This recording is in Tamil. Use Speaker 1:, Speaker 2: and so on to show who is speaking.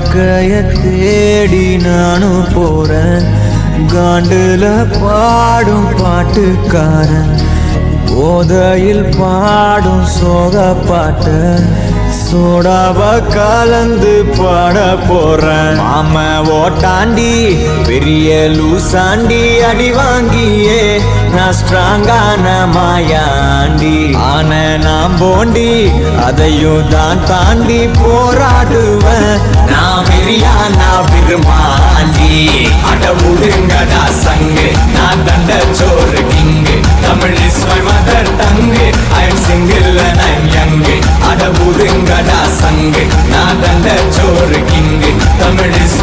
Speaker 1: வாழ்க்கைய தேடி நானும் போறேன் காண்டுல பாடும் பாட்டுக்காரன் போதையில் பாடும் சோக பாட்ட சோடாவ கலந்து பாட போறேன் மாம ஓட்டாண்டி பெரிய லூசாண்டி அடி வாங்கியே நான் ஸ்ட்ராங்கான மாயாண்டி ஆன நாம் போண்டி அதையும் தான் தாண்டி போராடுவேன் நான் வெறியா நான் விரும்பாண்டி அடவுடுங்கடா சங்கு நான் தண்ட சோறு king Tamil is my mother tongue I am single and I'm young அடவுடுங்கடா சங்கு நான் தண்ட சோறு கிங்கு தமிழ் இஸ்